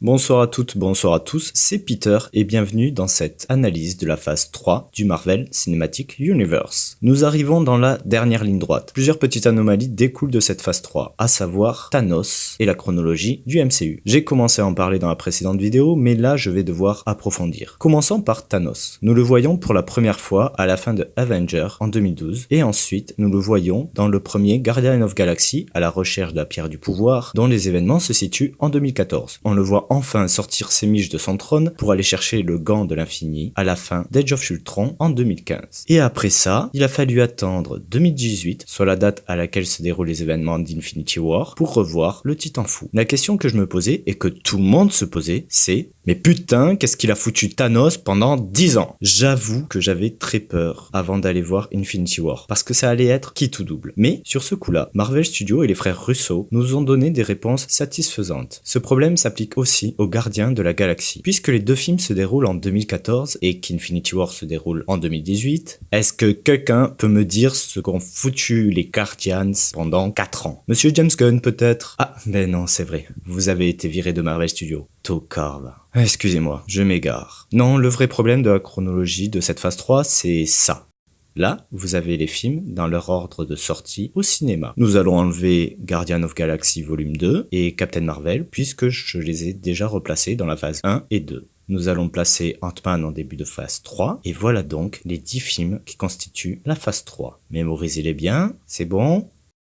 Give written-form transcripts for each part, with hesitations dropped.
Bonsoir à toutes, bonsoir à tous, c'est Peter et bienvenue dans cette analyse de la phase 3 du Marvel Cinematic Universe. Nous arrivons dans la dernière ligne droite. Plusieurs petites anomalies découlent de cette phase 3, à savoir Thanos et la chronologie du MCU. J'ai commencé à en parler dans la précédente vidéo, mais là je vais devoir approfondir. Commençons par Thanos. Nous le voyons pour la première fois à la fin de Avengers en 2012, et ensuite nous le voyons dans le premier Guardian of Galaxy à la recherche de la pierre du pouvoir, dont les événements se situent en 2014. On le voit enfin sortir ses miches de son trône pour aller chercher le gant de l'infini à la fin d'Age of Ultron en 2015. Et après ça, il a fallu attendre 2018, soit la date à laquelle se déroulent les événements d'Infinity War, pour revoir le Titan fou. La question que je me posais, et que tout le monde se posait, c'est « Mais putain, qu'est-ce qu'il a foutu Thanos pendant 10 ans ?» J'avoue que j'avais très peur avant d'aller voir Infinity War, parce que ça allait être qui tout double. Mais sur ce coup-là, Marvel Studios et les frères Russo nous ont donné des réponses satisfaisantes. Ce problème s'applique aussi aux Gardiens de la Galaxie. Puisque les deux films se déroulent en 2014 et qu'Infinity War se déroule en 2018, est-ce que quelqu'un peut me dire ce qu'ont foutu les Guardians pendant 4 ans? Monsieur James Gunn peut-être? Ah, mais non, c'est vrai. Vous avez été viré de Marvel Studios. Tokarv. Excusez-moi, je m'égare. Non, le vrai problème de la chronologie de cette phase 3, c'est ça. Là, vous avez les films dans leur ordre de sortie au cinéma. Nous allons enlever Guardian of Galaxy Volume 2 et Captain Marvel puisque je les ai déjà replacés dans la phase 1 et 2. Nous allons placer Ant-Man en début de phase 3 et voilà donc les 10 films qui constituent la phase 3. Mémorisez-les bien, c'est bon ?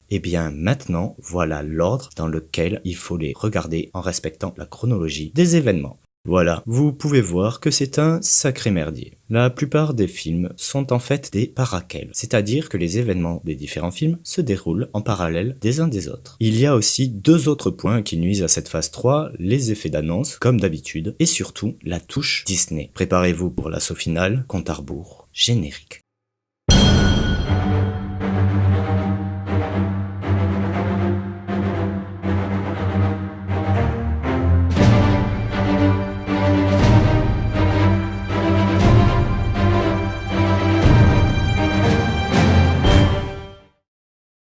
Eh bien maintenant, voilà l'ordre dans lequel il faut les regarder en respectant la chronologie des événements. Voilà, vous pouvez voir que c'est un sacré merdier. La plupart des films sont en fait des parallèles, c'est-à-dire que les événements des différents films se déroulent en parallèle des uns des autres. Il y a aussi deux autres points qui nuisent à cette phase 3, les effets d'annonce, comme d'habitude, et surtout la touche Disney. Préparez-vous pour l'assaut final, compte à rebours, générique.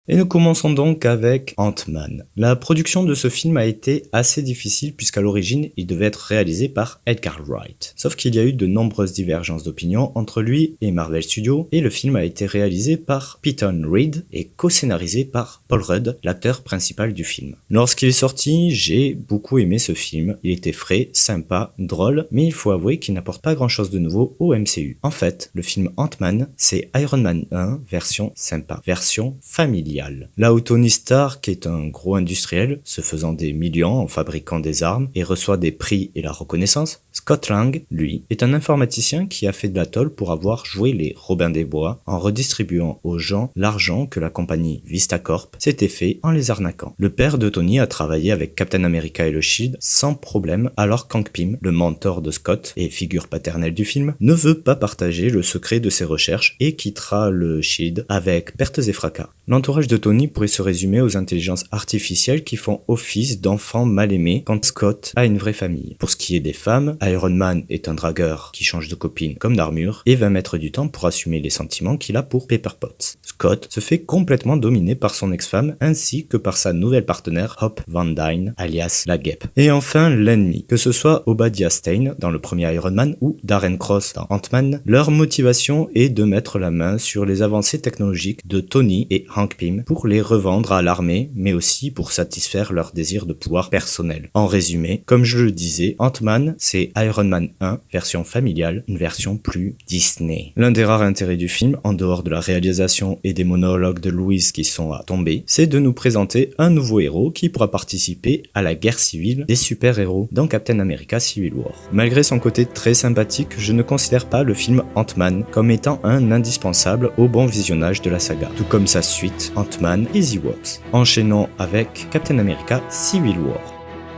Et nous commençons donc avec Ant-Man. La production de ce film a été assez difficile puisqu'à l'origine, il devait être réalisé par Edgar Wright. Sauf qu'il y a eu de nombreuses divergences d'opinion entre lui et Marvel Studios et le film a été réalisé par Peyton Reed et co-scénarisé par Paul Rudd, l'acteur principal du film. Lorsqu'il est sorti, j'ai beaucoup aimé ce film. Il était frais, sympa, drôle, mais il faut avouer qu'il n'apporte pas grand chose de nouveau au MCU. En fait, le film Ant-Man, c'est Iron Man 1 version sympa, version familiale. Là où Tony Stark est un gros industriel, se faisant des millions en fabriquant des armes et reçoit des prix et la reconnaissance, Scott Lang, lui, est un informaticien qui a fait de la tôle pour avoir joué les Robins des Bois en redistribuant aux gens l'argent que la compagnie Vistacorp s'était fait en les arnaquant. Le père de Tony a travaillé avec Captain America et le Shield sans problème, alors qu'Hank Pym, le mentor de Scott et figure paternelle du film, ne veut pas partager le secret de ses recherches et quittera le Shield avec pertes et fracas. L'entourage de Tony pourrait se résumer aux intelligences artificielles qui font office d'enfants mal aimés quand Scott a une vraie famille. Pour ce qui est des femmes, Iron Man est un dragueur qui change de copine comme d'armure et va mettre du temps pour assumer les sentiments qu'il a pour Pepper Potts. Scott se fait complètement dominer par son ex-femme ainsi que par sa nouvelle partenaire Hope Van Dyne alias la Guêpe. Et enfin l'ennemi, que ce soit Obadiah Stane dans le premier Iron Man ou Darren Cross dans Ant-Man, leur motivation est de mettre la main sur les avancées technologiques de Tony et Hank Pym pour les revendre à l'armée, mais aussi pour satisfaire leur désir de pouvoir personnel. En résumé, comme je le disais, Ant-Man, c'est Iron Man 1, version familiale, une version plus Disney. L'un des rares intérêts du film, en dehors de la réalisation et des monologues de Louise qui sont à tomber, c'est de nous présenter un nouveau héros qui pourra participer à la guerre civile des super-héros dans Captain America Civil War. Malgré son côté très sympathique, je ne considère pas le film Ant-Man comme étant un indispensable au bon visionnage de la saga, tout comme sa suite Ant-Man Easy Works. Enchaînons avec Captain America Civil War.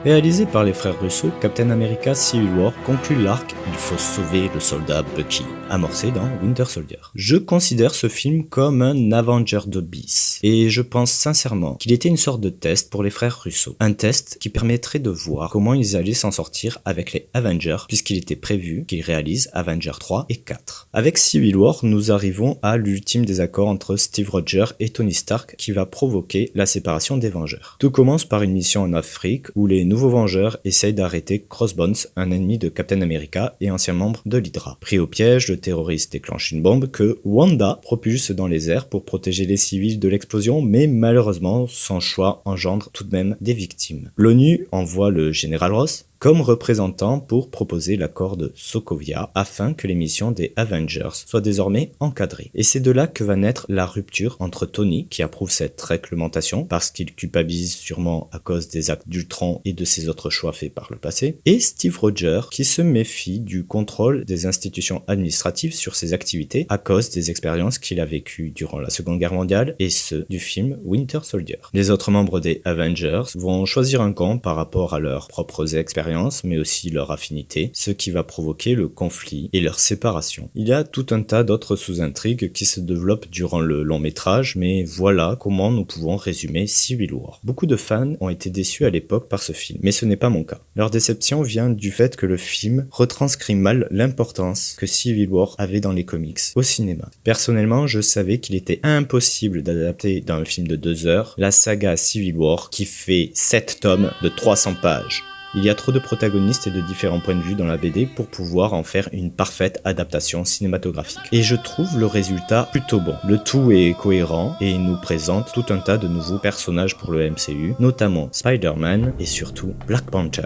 Réalisé par les frères Russo, Captain America Civil War conclut l'arc « Il faut sauver le soldat Bucky », amorcé dans Winter Soldier. Je considère ce film comme un Avenger de bis, et je pense sincèrement qu'il était une sorte de test pour les frères Russo. Un test qui permettrait de voir comment ils allaient s'en sortir avec les Avengers, puisqu'il était prévu qu'ils réalisent Avengers 3 et 4. Avec Civil War, nous arrivons à l'ultime désaccord entre Steve Rogers et Tony Stark qui va provoquer la séparation des Vengeurs. Tout commence par une mission en Afrique où les nouveaux Vengeurs essayent d'arrêter Crossbones, un ennemi de Captain America et ancien membre de l'Hydra. Pris au piège, le terroriste déclenche une bombe que Wanda propulse dans les airs pour protéger les civils de l'explosion, mais malheureusement, son choix engendre tout de même des victimes. L'ONU envoie le général Ross comme représentant pour proposer l'accord de Sokovia afin que les missions des Avengers soient désormais encadrées. Et c'est de là que va naître la rupture entre Tony, qui approuve cette réglementation parce qu'il culpabilise sûrement à cause des actes d'Ultron et de ses autres choix faits par le passé, et Steve Rogers, qui se méfie du contrôle des institutions administratives sur ses activités à cause des expériences qu'il a vécues durant la Seconde Guerre mondiale et ceux du film Winter Soldier. Les autres membres des Avengers vont choisir un camp par rapport à leurs propres expériences, mais aussi leur affinité, ce qui va provoquer le conflit et leur séparation. Il y a tout un tas d'autres sous-intrigues qui se développent durant le long métrage, mais voilà comment nous pouvons résumer Civil War. Beaucoup de fans ont été déçus à l'époque par ce film, mais ce n'est pas mon cas. Leur déception vient du fait que le film retranscrit mal l'importance que Civil War avait dans les comics au cinéma. Personnellement, je savais qu'il était impossible d'adapter dans un film de 2 heures la saga Civil War qui fait 7 tomes de 300 pages. Il y a trop de protagonistes et de différents points de vue dans la BD pour pouvoir en faire une parfaite adaptation cinématographique. Et je trouve le résultat plutôt bon. Le tout est cohérent et il nous présente tout un tas de nouveaux personnages pour le MCU, notamment Spider-Man et surtout Black Panther.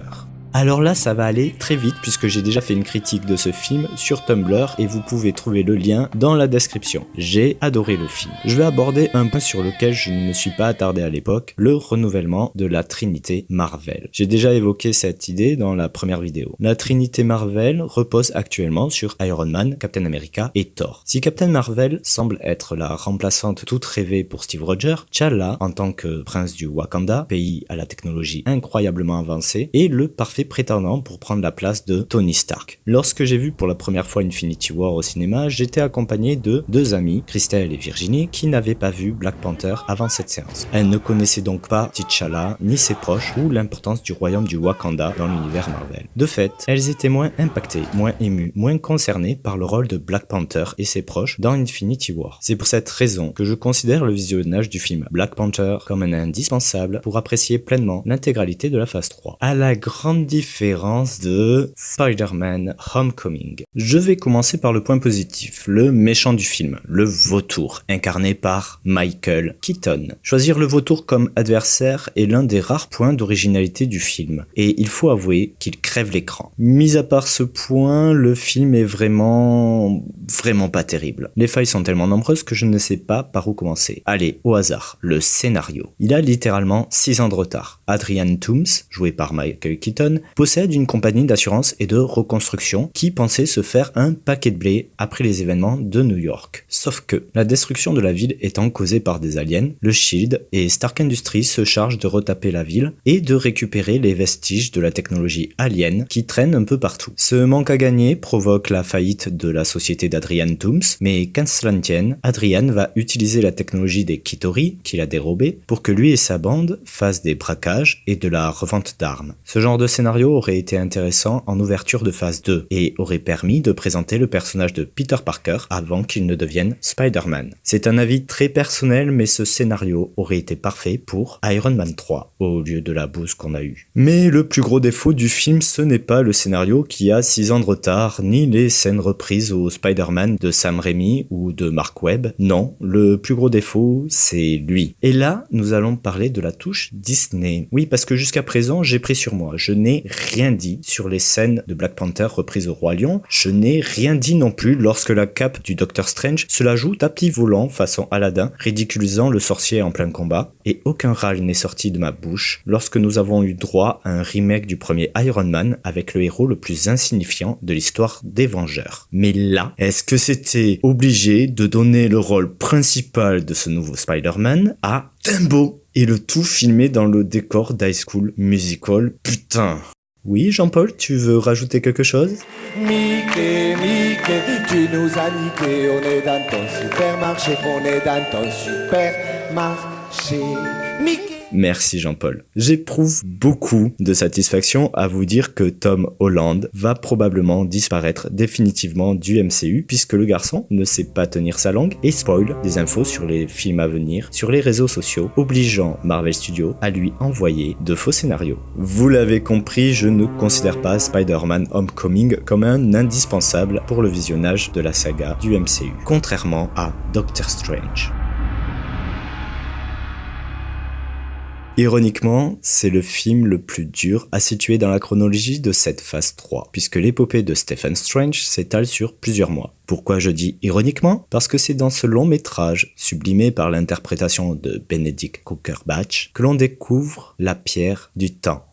Alors là, ça va aller très vite puisque j'ai déjà fait une critique de ce film sur Tumblr et vous pouvez trouver le lien dans la description. J'ai adoré le film. Je vais aborder un point sur lequel je ne me suis pas attardé à l'époque, le renouvellement de la Trinité Marvel. J'ai déjà évoqué cette idée dans la première vidéo. La Trinité Marvel repose actuellement sur Iron Man, Captain America et Thor. Si Captain Marvel semble être la remplaçante toute rêvée pour Steve Rogers, T'Challa, en tant que prince du Wakanda, pays à la technologie incroyablement avancée, est le parfait prétendant pour prendre la place de Tony Stark. Lorsque j'ai vu pour la première fois Infinity War au cinéma, j'étais accompagné de 2 amies, Christelle et Virginie, qui n'avaient pas vu Black Panther avant cette séance. Elles ne connaissaient donc pas T'Challa, ni ses proches, ou l'importance du royaume du Wakanda dans l'univers Marvel. De fait, elles étaient moins impactées, moins émues, moins concernées par le rôle de Black Panther et ses proches dans Infinity War. C'est pour cette raison que je considère le visionnage du film Black Panther comme un indispensable pour apprécier pleinement l'intégralité de la phase 3. À la grande différence de Spider-Man Homecoming. Je vais commencer par le point positif, le méchant du film, le vautour, incarné par Michael Keaton. Choisir le vautour comme adversaire est l'un des rares points d'originalité du film, et il faut avouer qu'il crève l'écran. Mis à part ce point, le film est vraiment pas terrible. Les failles sont tellement nombreuses que je ne sais pas par où commencer. Allez, au hasard, le scénario. Il a littéralement 6 ans de retard. Adrian Toomes, joué par Michael Keaton, possède une compagnie d'assurance et de reconstruction qui pensait se faire un paquet de blé après les événements de New York. Sauf que, la destruction de la ville étant causée par des aliens, le SHIELD et Stark Industries se chargent de retaper la ville et de récupérer les vestiges de la technologie alien qui traînent un peu partout. Ce manque à gagner provoque la faillite de la société d'Adrian Toomes, mais qu'à cela ne tienne, Adrian va utiliser la technologie des Kitori, qu'il a dérobée, pour que lui et sa bande fassent des braquages et de la revente d'armes. Ce genre de scénario aurait été intéressant en ouverture de phase 2 et aurait permis de présenter le personnage de Peter Parker avant qu'il ne devienne Spider-Man. C'est un avis très personnel, mais ce scénario aurait été parfait pour Iron Man 3 au lieu de la bouse qu'on a eue. Mais le plus gros défaut du film, ce n'est pas le scénario qui a 6 ans de retard, ni les scènes reprises au Spider-Man de Sam Raimi ou de Mark Webb. Non, le plus gros défaut, c'est lui. Et là, nous allons parler de la touche Disney. Oui, parce que jusqu'à présent, j'ai pris sur moi. Je n'ai rien dit sur les scènes de Black Panther reprises au Roi Lion. Je n'ai rien dit non plus lorsque la cape du Docteur Strange se la joue tapis volant façon Aladdin, ridiculisant le sorcier en plein combat. Et aucun râle n'est sorti de ma bouche lorsque nous avons eu droit à un remake du premier Iron Man avec le héros le plus insignifiant de l'histoire des Vengeurs. Mais là, est-ce que c'était obligé de donner le rôle principal de ce nouveau Spider-Man à Dumbo? Et le tout filmé dans le décor d'High School Musical. Putain. Oui, Jean-Paul, tu veux rajouter quelque chose? Mickey, Mickey, tu nous as niqué, on est dans ton supermarché, on est dans ton supermarché. Mickey. Merci Jean-Paul. J'éprouve beaucoup de satisfaction à vous dire que Tom Holland va probablement disparaître définitivement du MCU puisque le garçon ne sait pas tenir sa langue et spoil des infos sur les films à venir sur les réseaux sociaux, obligeant Marvel Studios à lui envoyer de faux scénarios. Vous l'avez compris, je ne considère pas Spider-Man Homecoming comme un indispensable pour le visionnage de la saga du MCU, contrairement à Doctor Strange. Ironiquement, c'est le film le plus dur à situer dans la chronologie de cette phase 3, puisque l'épopée de Stephen Strange s'étale sur plusieurs mois. Pourquoi je dis ironiquement ? Parce que c'est dans ce long métrage, sublimé par l'interprétation de Benedict Cumberbatch, que l'on découvre la pierre du temps.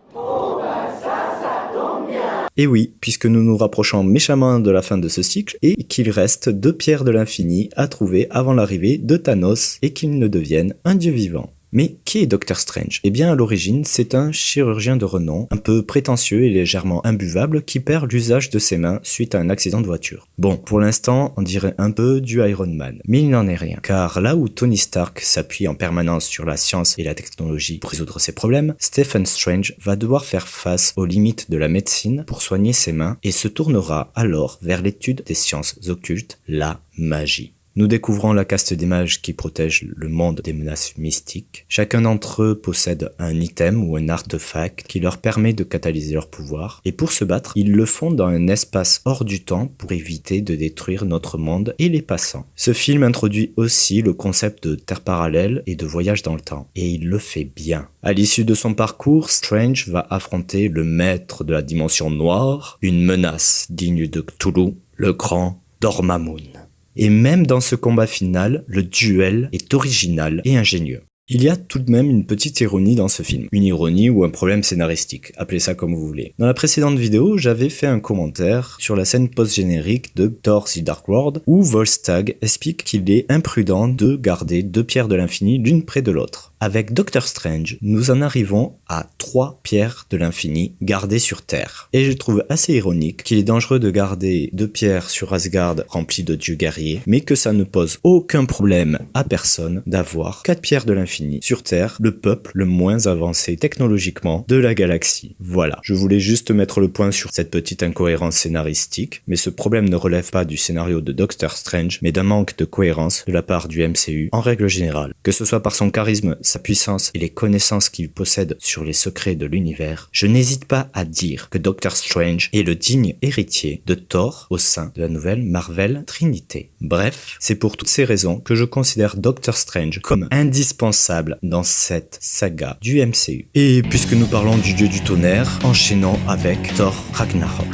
Et oui, puisque nous nous rapprochons méchamment de la fin de ce cycle, et qu'il reste 2 pierres de l'infini à trouver avant l'arrivée de Thanos, et qu'il ne devienne un dieu vivant. Mais qui est Doctor Strange ? Eh bien à l'origine, c'est un chirurgien de renom, un peu prétentieux et légèrement imbuvable qui perd l'usage de ses mains suite à un accident de voiture. Bon, pour l'instant, on dirait un peu du Iron Man, mais il n'en est rien. Car là où Tony Stark s'appuie en permanence sur la science et la technologie pour résoudre ses problèmes, Stephen Strange va devoir faire face aux limites de la médecine pour soigner ses mains et se tournera alors vers l'étude des sciences occultes, la magie. Nous découvrons la caste des mages qui protègent le monde des menaces mystiques. Chacun d'entre eux possède un item ou un artefact qui leur permet de catalyser leur pouvoir. Et pour se battre, ils le font dans un espace hors du temps pour éviter de détruire notre monde et les passants. Ce film introduit aussi le concept de terre parallèle et de voyage dans le temps. Et il le fait bien. À l'issue de son parcours, Strange va affronter le maître de la dimension noire, une menace digne de Cthulhu, le grand Dormammu. Et même dans ce combat final, le duel est original et ingénieux. Il y a tout de même une petite ironie dans ce film. Une ironie ou un problème scénaristique, appelez ça comme vous voulez. Dans la précédente vidéo, j'avais fait un commentaire sur la scène post-générique de Thor The Dark World où Volstagg explique qu'il est imprudent de garder 2 pierres de l'infini l'une près de l'autre. Avec Doctor Strange, nous en arrivons à 3 pierres de l'infini gardées sur Terre. Et je trouve assez ironique qu'il est dangereux de garder 2 pierres sur Asgard remplies de dieux guerriers, mais que ça ne pose aucun problème à personne d'avoir 4 pierres de l'infini sur Terre, le peuple le moins avancé technologiquement de la galaxie. Voilà, je voulais juste mettre le point sur cette petite incohérence scénaristique, mais ce problème ne relève pas du scénario de Doctor Strange, mais d'un manque de cohérence de la part du MCU en règle générale. Que ce soit par son charisme, sa puissance et les connaissances qu'il possède sur les secrets de l'univers, je n'hésite pas à dire que Doctor Strange est le digne héritier de Thor au sein de la nouvelle Marvel Trinité. Bref, c'est pour toutes ces raisons que je considère Doctor Strange comme indispensable dans cette saga du MCU. Et puisque nous parlons du dieu du tonnerre, enchaînons avec Thor Ragnarok.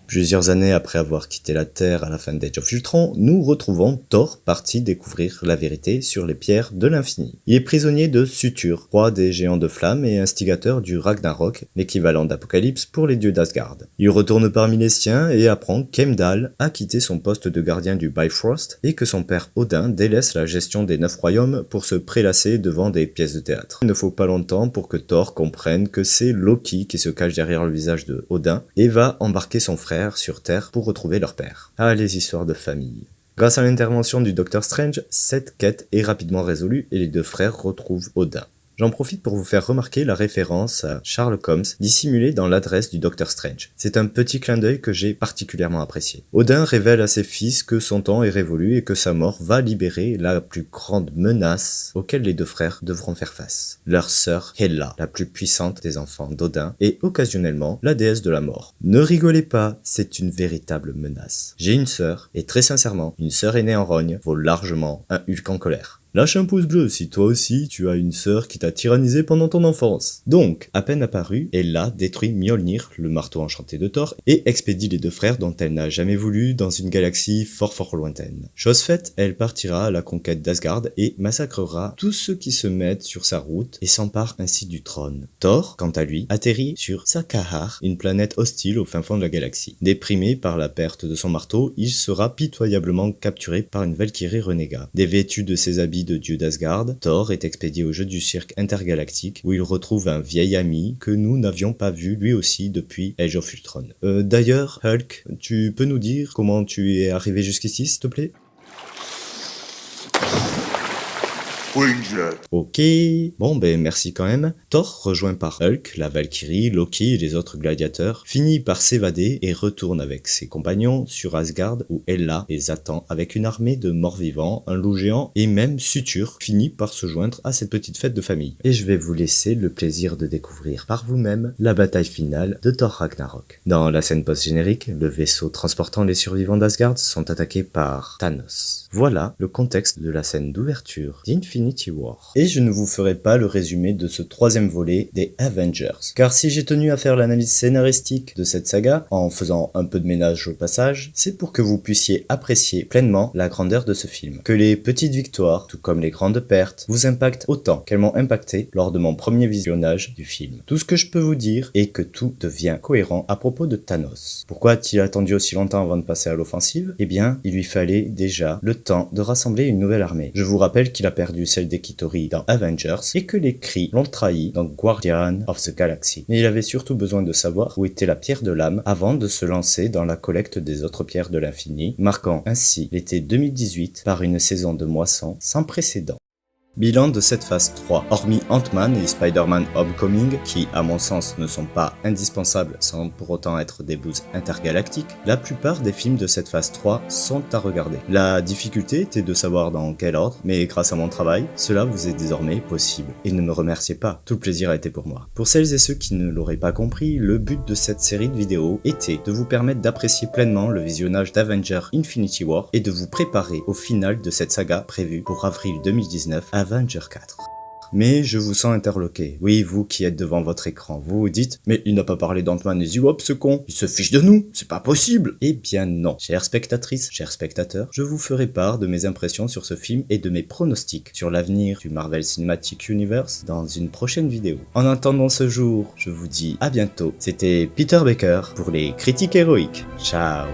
Plusieurs années après avoir quitté la Terre à la fin d'Age of Ultron, nous retrouvons Thor parti découvrir la vérité sur les pierres de l'infini. Il est prisonnier de Surtur, roi des géants de flammes et instigateur du Ragnarok, l'équivalent d'Apocalypse pour les dieux d'Asgard. Il retourne parmi les siens et apprend qu'Heimdall a quitté son poste de gardien du Bifrost et que son père Odin délaisse la gestion des 9 royaumes pour se prélasser devant des pièces de théâtre. Il ne faut pas longtemps pour que Thor comprenne que c'est Loki qui se cache derrière le visage de Odin et va embarquer son frère sur Terre pour retrouver leur père. Ah, les histoires de famille. Grâce à l'intervention du Docteur Strange, cette quête est rapidement résolue et les 2 frères retrouvent Odin. J'en profite pour vous faire remarquer la référence à Sherlock Holmes dissimulée dans l'adresse du Docteur Strange. C'est un petit clin d'œil que j'ai particulièrement apprécié. Odin révèle à ses fils que son temps est révolu et que sa mort va libérer la plus grande menace auquel les 2 frères devront faire face. Leur sœur Hela, la plus puissante des enfants d'Odin et occasionnellement la déesse de la mort. Ne rigolez pas, c'est une véritable menace. J'ai une sœur et très sincèrement, une sœur aînée en rogne vaut largement un Hulk en colère. Lâche un pouce bleu si toi aussi tu as une sœur qui t'a tyrannisé pendant ton enfance. Donc, à peine apparue, Hela détruit Mjolnir, le marteau enchanté de Thor, et expédie les 2 frères dont elle n'a jamais voulu dans une galaxie fort lointaine. Chose faite, elle partira à la conquête d'Asgard et massacrera tous ceux qui se mettent sur sa route et s'empare ainsi du trône. Thor, quant à lui, atterrit sur Sakahar, une planète hostile au fin fond de la galaxie. Déprimé par la perte de son marteau, il sera pitoyablement capturé par une Valkyrie renégat. Dévêtu de ses habits de dieu d'Asgard, Thor est expédié au jeu du cirque intergalactique où il retrouve un vieil ami que nous n'avions pas vu lui aussi depuis Age of Ultron. D'ailleurs, Hulk, tu peux nous dire comment tu es arrivé jusqu'ici, s'il te plaît ? Quinjet. Ok, bon ben merci quand même. Thor, rejoint par Hulk, la Valkyrie, Loki et les autres gladiateurs, finit par s'évader et retourne avec ses compagnons sur Asgard où Hela les attend avec une armée de morts-vivants, un loup géant et même Surtur finit par se joindre à cette petite fête de famille. Et je vais vous laisser le plaisir de découvrir par vous-même la bataille finale de Thor Ragnarok. Dans la scène post-générique, le vaisseau transportant les survivants d'Asgard sont attaqués par Thanos. Voilà le contexte de la scène d'ouverture d'Infinity War. Et je ne vous ferai pas le résumé de ce troisième volet des Avengers, car si j'ai tenu à faire l'analyse scénaristique de cette saga, en faisant un peu de ménage au passage, c'est pour que vous puissiez apprécier pleinement la grandeur de ce film. Que les petites victoires, tout comme les grandes pertes, vous impactent autant qu'elles m'ont impacté lors de mon premier visionnage du film. Tout ce que je peux vous dire est que tout devient cohérent à propos de Thanos. Pourquoi a-t-il attendu aussi longtemps avant de passer à l'offensive? Eh bien, il lui fallait déjà le temps de rassembler une nouvelle armée. Je vous rappelle qu'il a perdu celle d'Ekitori dans Avengers et que les Kree l'ont trahi dans Guardian of the Galaxy. Mais il avait surtout besoin de savoir où était la pierre de l'âme avant de se lancer dans la collecte des autres pierres de l'infini, marquant ainsi l'été 2018 par une saison de moisson sans précédent. Bilan de cette phase 3. Hormis Ant-Man et Spider-Man Homecoming, qui à mon sens ne sont pas indispensables sans pour autant être des boosts intergalactiques, la plupart des films de cette phase 3 sont à regarder. La difficulté était de savoir dans quel ordre, mais grâce à mon travail, cela vous est désormais possible. Et ne me remerciez pas, tout le plaisir a été pour moi. Pour celles et ceux qui ne l'auraient pas compris, le but de cette série de vidéos était de vous permettre d'apprécier pleinement le visionnage d'Avengers Infinity War et de vous préparer au final de cette saga prévue pour avril 2019 Avenger 4. Mais je vous sens interloqué. Oui, vous qui êtes devant votre écran, vous vous dites « Mais il n'a pas parlé d'Ant-Man et Zewop, ce con. Il se fiche de nous. C'est pas possible !» Eh bien non. Chères spectatrices, chers spectateurs, je vous ferai part de mes impressions sur ce film et de mes pronostics sur l'avenir du Marvel Cinematic Universe dans une prochaine vidéo. En attendant ce jour, je vous dis à bientôt. C'était Peter Baker pour les critiques héroïques. Ciao.